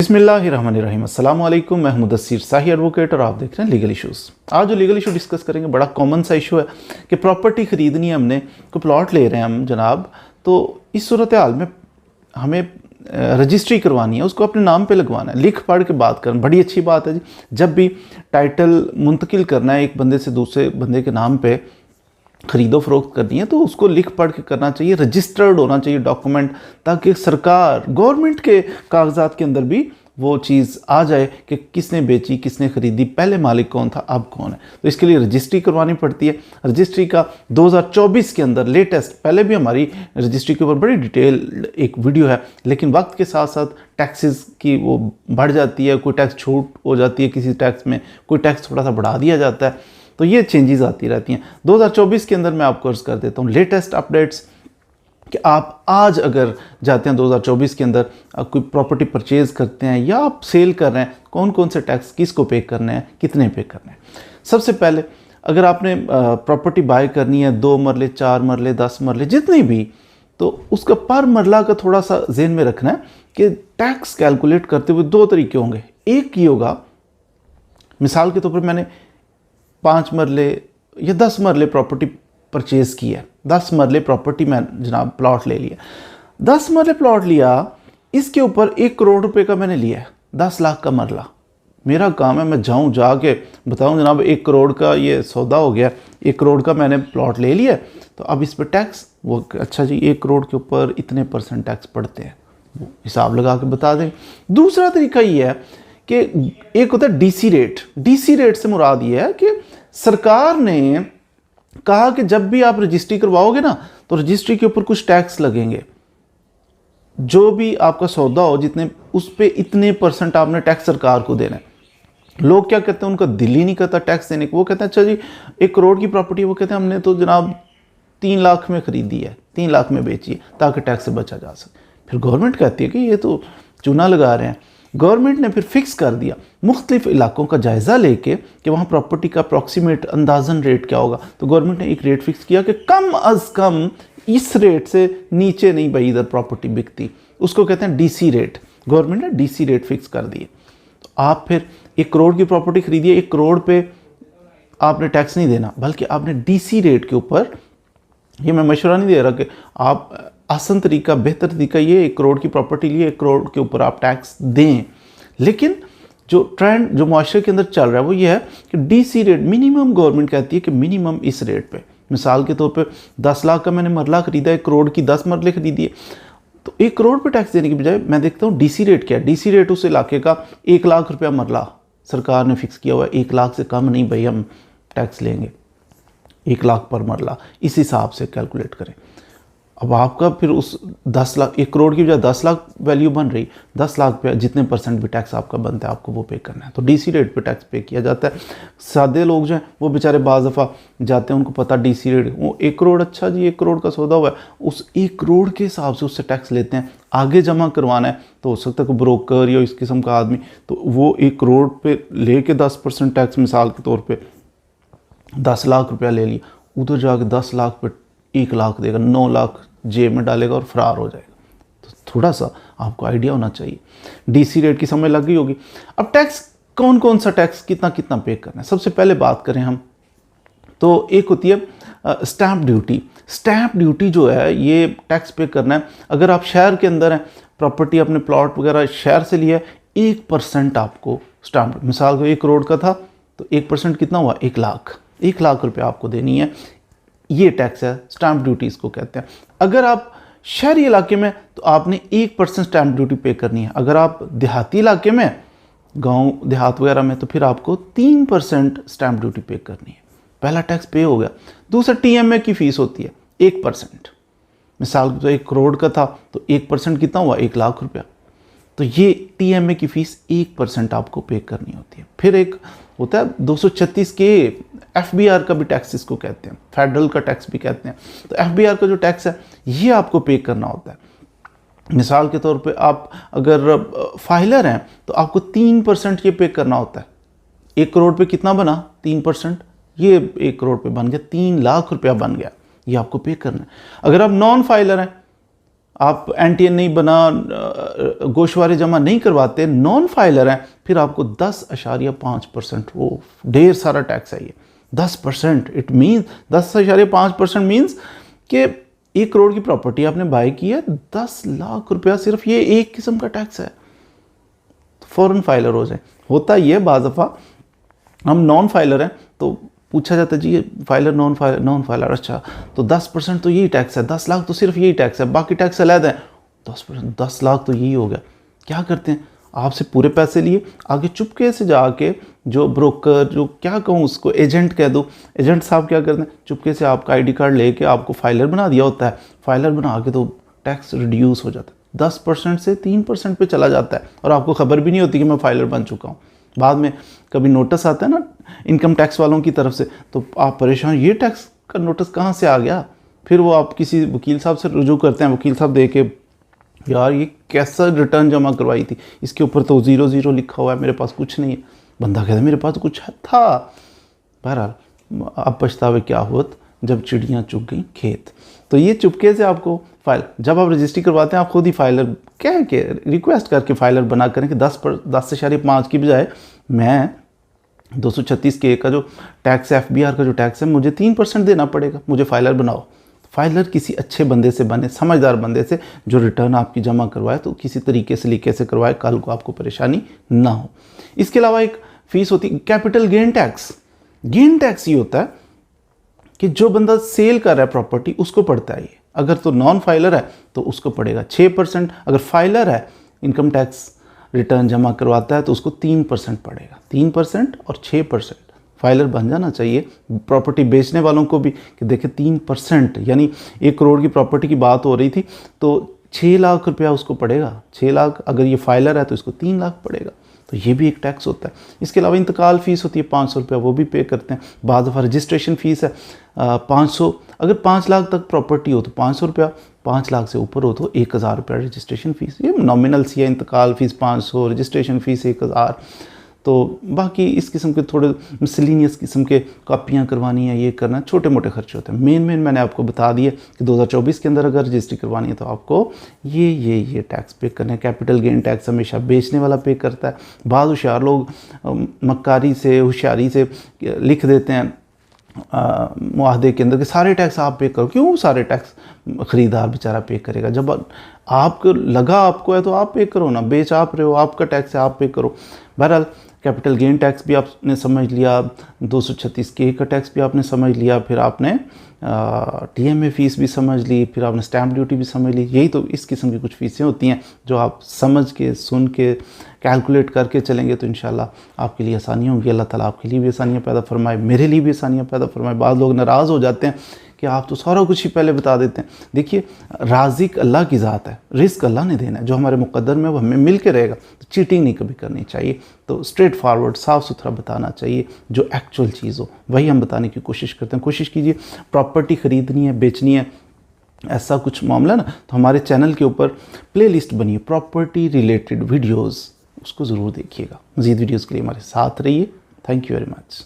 बिस्मिल्लाहिर्रहमानिर्रहीम। अस्सलाम वालेकुम। मैं मुदस्सिर शाही एडवोकेट और आप देख रहे हैं लीगल इश्यूज़। आज जो लीगल इशू डिस्कस करेंगे बड़ा कॉमन सा इशू है कि प्रॉपर्टी ख़रीदनी है, हमने कोई प्लॉट ले रहे हैं हम जनाब, तो इस सूरत हाल में हमें रजिस्ट्री करवानी है, उसको अपने नाम पे लगवाना है, लिख पढ़ के बात करना बड़ी अच्छी बात है जी। जब भी टाइटल मुंतकिल करना है एक बंदे से दूसरे बंदे के नाम पे, ख़रीदो फरोख्त करनी है, तो उसको लिख पढ़ के करना चाहिए, रजिस्टर्ड होना चाहिए डॉक्यूमेंट, ताकि सरकार गवर्नमेंट के कागजात के अंदर भी वो चीज़ आ जाए कि किसने बेची, किसने ख़रीदी, पहले मालिक कौन था, अब कौन है। तो इसके लिए रजिस्ट्री करवानी पड़ती है। रजिस्ट्री का 2024 के अंदर लेटेस्ट, पहले भी हमारी रजिस्ट्री के ऊपर बड़ी डिटेल एक वीडियो है, लेकिन वक्त के साथ साथ टैक्सेस की वो बढ़ जाती है, कोई टैक्स छूट हो जाती है किसी टैक्स में, कोई टैक्स थोड़ा सा बढ़ा दिया जाता है, तो ये चेंजेस आती रहती हैं। 2024 के अंदर मैं आपको अर्ज़ कर देता हूँ लेटेस्ट अपडेट्स कि आप आज अगर जाते हैं 2024 के अंदर कोई प्रॉपर्टी परचेज़ करते हैं या आप सेल कर रहे हैं, कौन कौन से टैक्स किसको पे करने हैं, कितने पे करने हैं। सबसे पहले अगर आपने प्रॉपर्टी बाय करनी है 2 मरले, 4 मरले, 10 मरले, जितनी भी, तो उसका पर मरला का थोड़ा सा ज़हन में रखना है कि टैक्स कैलकुलेट करते हुए 2 तरीके होंगे। एक ये होगा, मिसाल के तौर पर मैंने 5 मरले या 10 मरले प्रॉपर्टी परचेज़ की है, 10 मरले प्रॉपर्टी मैं जनाब प्लॉट ले लिया, 10 मरले प्लॉट लिया, इसके ऊपर 1 करोड़ रुपए का मैंने लिया है, 10 लाख का मरला। मेरा काम है मैं जाऊं जाके बताऊं जनाब 1 करोड़ का ये सौदा हो गया, 1 करोड़ का मैंने प्लॉट ले लिया, तो अब इस पर टैक्स, वो अच्छा जी 1 करोड़ के ऊपर इतने % टैक्स पड़ते हैं, वो हिसाब लगा के बता दें। दूसरा तरीका ये है कि एक होता है डीसी रेट। डीसी रेट से मुराद ये है कि सरकार ने कहा कि जब भी आप रजिस्ट्री करवाओगे ना, तो रजिस्ट्री के ऊपर कुछ टैक्स लगेंगे, जो भी आपका सौदा हो जितने, उस पे इतने % आपने टैक्स सरकार को देना है। लोग क्या कहते हैं, उनका दिल ही नहीं करता टैक्स देने को। वो कहते हैं अच्छा जी 1 करोड़ की प्रॉपर्टी, वो कहते हैं हमने तो जनाब 3 लाख में खरीदी है, 3 लाख में बेची है, ताकि टैक्स से बचा जा सके। फिर गवर्नमेंट कहती है कि ये तो चूना लगा रहे हैं। गवर्नमेंट ने फिर फिक्स कर दिया मुख्तलिफ इलाकों का जायज़ा लेके कि वहाँ प्रॉपर्टी का अप्रॉक्सीमेट अंदाज़न रेट क्या होगा, तो गवर्नमेंट ने एक रेट फिक्स किया कि कम अज़ कम इस रेट से नीचे नहीं भाई इधर प्रॉपर्टी बिकती, उसको कहते हैं डीसी रेट। गवर्नमेंट ने डीसी रेट फिक्स कर दिए। तो आप फिर 1 करोड़ की प्रॉपर्टी खरीदिए, 1 करोड़ पे आपने टैक्स नहीं देना, बल्कि आपने डीसी रेट के ऊपर, ये मैं मशवरा नहीं दे रहा कि आप, आसान तरीका, बेहतर तरीका ये 1 करोड़ की प्रॉपर्टी लिए 1 करोड़ के ऊपर आप टैक्स दें, लेकिन जो ट्रेंड जो मुआशरे के अंदर चल रहा है वो ये है कि डीसी रेट मिनिमम, गवर्नमेंट कहती है कि मिनिमम इस रेट पे, मिसाल के तौर पे 10 लाख का मैंने मरला खरीदा, 1 करोड़ की 10 मरले खरीदी है, तो 1 करोड़ पे टैक्स देने की बजाय मैं देखता हूँ डीसी रेट क्या है। डीसी रेट उस इलाके का 1 लाख रुपया मरला सरकार ने फिक्स किया हुआ है, 1 लाख से कम नहीं भाई हम टैक्स लेंगे, 1 लाख पर मरला, इस हिसाब से कैलकुलेट करें। अब आपका फिर उस 10 लाख, 1 करोड़ की बजाय 10 लाख वैल्यू बन रही, 10 लाख पे जितने % भी टैक्स आपका बनता है आपको वो पे करना है, तो डीसी रेट पे टैक्स पे किया जाता है। सादे लोग जो हैं वो बेचारे बाज़ दफ़ा जाते हैं, उनको पता डीसी रेट, वो 1 करोड़, अच्छा जी 1 करोड़ का सौदा हुआ है, उस 1 करोड़ के हिसाब से उससे टैक्स लेते हैं। आगे जमा करवाना है तो हो सकता है कोई ब्रोकर या इस किस्म का आदमी, तो वो 1 करोड़ पे ले के 10% टैक्स, मिसाल के तौर पर 10 लाख रुपया ले लिया, उधर जाके 10 लाख पे 1 लाख देगा, 9 लाख जेब में डालेगा और फरार हो जाएगा। तो थोड़ा सा आपको आइडिया होना चाहिए। डीसी रेट की समझ लग गई होगी। अब टैक्स, कौन कौन सा टैक्स कितना कितना पे करना है, सबसे पहले बात करें हम, तो एक होती है स्टैंप ड्यूटी। स्टैंप ड्यूटी जो है ये टैक्स पे करना है। अगर आप शहर के अंदर हैं, प्रॉपर्टी अपने प्लॉट वगैरह शहर से लिया है, 1% आपको स्टैंप, मिसाल को 1 करोड़ का था तो 1% कितना हुआ, 1 लाख, 1 लाख रुपये आपको देनी है। ये टैक्स है, स्टैंप ड्यूटी इसको कहते हैं। अगर आप शहरी इलाके में तो आपने 1% स्टैंप ड्यूटी पे करनी है। अगर आप देहाती इलाके में, गांव देहात वगैरह में, तो फिर आपको 3% स्टैंप ड्यूटी पे करनी है। पहला टैक्स पे हो गया। दूसरा टीएमए की फीस होती है 1%, मिसाल तो 1 करोड़ का था तो 1% कितना हुआ, 1 लाख रुपया, तो ये टीएमए की फीस 1% आपको पे करनी होती है। फिर एक होता है 236 के एफबीआर का भी टैक्स इसको कहते हैं, फेडरल का टैक्स भी कहते हैं। तो एफबीआर का जो टैक्स है ये आपको पे करना होता है। मिसाल के तौर पे आप अगर फाइलर हैं तो आपको 3% ये पे करना होता है। 1 करोड़ पे कितना बना, 3%, ये 1 करोड़ पे बन गया, 3 लाख रुपया बन गया, ये आपको पे करना है। अगर आप नॉन फाइलर हैं आप NTN नहीं बना, गोशवारे जमा नहीं करवाते, नॉन फाइलर हैं, फिर आपको 10.5% वो ढेर सारा टैक्स है ये 10%। इट मीन्स 10.5% मीन्स कि 1 करोड़ की प्रॉपर्टी आपने बाय की है, 10 लाख रुपया सिर्फ ये एक किस्म का टैक्स है। तो फ़ौरन फाइलर हो जाए। होता ये बाज़ दफ़ा हम नॉन फाइलर हैं तो पूछा जाता है जी फाइलर नॉन फाइलर, अच्छा तो 10% तो यही टैक्स है, 10 लाख तो सिर्फ यही टैक्स है, बाकी टैक्स अलग है। 10%, 10 लाख तो यही हो गया। क्या करते हैं, आपसे पूरे पैसे लिए, आगे चुपके से जाके जो ब्रोकर, जो क्या कहूँ उसको, एजेंट कह दो, एजेंट साहब क्या करते हैं, चुपके से आपका ID कार्ड लेके आपको फाइलर बना दिया होता है। फाइलर बना के तो टैक्स रिड्यूस हो जाता है, 10% से 3% पे चला जाता है और आपको खबर भी नहीं होती कि मैं फाइलर बन चुका हूँ। बाद में कभी नोटिस आता है ना इनकम टैक्स वालों की तरफ से, तो आप परेशान, ये टैक्स का नोटिस कहाँ से आ गया। फिर वो आप किसी वकील साहब से रुजू करते हैं, वकील साहब दे के यार ये कैसा रिटर्न जमा करवाई थी, इसके ऊपर तो 00 लिखा हुआ है, मेरे पास कुछ नहीं है। बंदा कहता है मेरे पास तो कुछ था। बहरहाल अब पछतावे क्या होत जब चिड़ियाँ चुग गई खेत। तो ये चुपके से आपको फाइल, जब आप रजिस्ट्री करवाते हैं आप खुद ही फाइलर कह के रिक्वेस्ट करके फाइलर बना करें कि 10.5 की बजाय मैं 236K का जो टैक्स है, FBR का जो टैक्स है, मुझे 3% देना पड़ेगा, मुझे फाइलर बनाओ। फाइलर किसी अच्छे बंदे से बने, समझदार बंदे से, जो रिटर्न आपकी जमा करवाए तो किसी तरीके से लीके से करवाए, कल को आपको परेशानी ना हो। इसके अलावा एक फ़ीस होती है capital gain tax. Gain tax ये होता है कि जो बंदा सेल कर रहा है प्रॉपर्टी उसको पड़ता है ये। अगर तो नॉन फाइलर है तो उसको पड़ेगा 6%, अगर फाइलर है इनकम टैक्स रिटर्न जमा करवाता है तो उसको 3% पड़ेगा। 3% और 6%। फाइलर बन जाना चाहिए प्रॉपर्टी बेचने वालों को भी कि देखें 3%, यानी 1 करोड़ की प्रॉपर्टी की बात हो रही थी तो 6 लाख रुपया उसको पड़ेगा। 6 लाख, अगर ये फाइलर है तो इसको 3 लाख पड़ेगा। तो ये भी एक टैक्स होता है। इसके अलावा इंतकाल फ़ीस होती है 500 रुपया, वो भी पे करते हैं। बाद दफ़ा रजिस्ट्रेशन फ़ीस है 500, अगर 5 लाख तक प्रॉपर्टी हो तो 500 रुपया, 5 लाख से ऊपर हो तो 1000 रुपया रजिस्ट्रेशन फ़ीस। ये नॉमिनल सी है, इंतकाल फ़ीस 500, रजिस्ट्रेशन फ़ीस 1000। तो बाकी इस किस्म के थोड़े मिसलिनियस किस्म के कापियाँ करवानी है, ये करना, छोटे मोटे खर्चे होते हैं। मेन मैंने आपको बता दिया कि 2024 के अंदर अगर रजिस्ट्री करवानी है तो आपको ये टैक्स पे करना है। कैपिटल गेन टैक्स हमेशा बेचने वाला पे करता है। बाद होशियार लोग मक्कारी से, होशियारी से लिख देते हैं मुआहदे के अंदर कि सारे टैक्स आप पे करो। क्यों सारे टैक्स ख़रीदार बेचारा पे करेगा? जब आपको लगा आपको है तो आप पे करो ना, बेच आप रहे हो, आपका टैक्स है, आप पे करो। बहरहाल कैपिटल गेन टैक्स भी आपने समझ लिया, 236K का टैक्स भी आपने समझ लिया, फिर आपने TMA फ़ीस भी समझ ली, फिर आपने स्टैम्प ड्यूटी भी समझ ली। यही तो इस किस्म की कुछ फ़ीसें होती हैं जो आप समझ के, सुन के, कैलकुलेट करके चलेंगे तो इंशाल्लाह आपके लिए आसानियाँ होंगी। अल्लाह ताला आपके लिए भी आसानियाँ पैदा फरमाए, मेरे लिए भी आसानियाँ पैदा फरमाए। बाद लोग नाराज़ हो जाते हैं कि आप तो सारा कुछ ही पहले बता देते हैं। देखिए, राज़िक अल्लाह की ज़ात है, रिस्क अल्लाह ने देना है, जो हमारे मुक़द्दर में वो हमें मिल के रहेगा। तो चीटिंग नहीं कभी करनी चाहिए, तो स्ट्रेट फॉरवर्ड साफ़ सुथरा बताना चाहिए, जो एक्चुअल चीज़ हो वही हम बताने की कोशिश करते हैं। कोशिश कीजिए, प्रॉपर्टी ख़रीदनी है, बेचनी है, ऐसा कुछ मामला ना, तो हमारे चैनल के ऊपर प्लेलिस्ट बनी है प्रॉपर्टी रिलेटेड वीडियोज़, उसको ज़रूर देखिएगा। मज़ीद वीडियोज़ के लिए हमारे साथ रहिए। Thank you very much.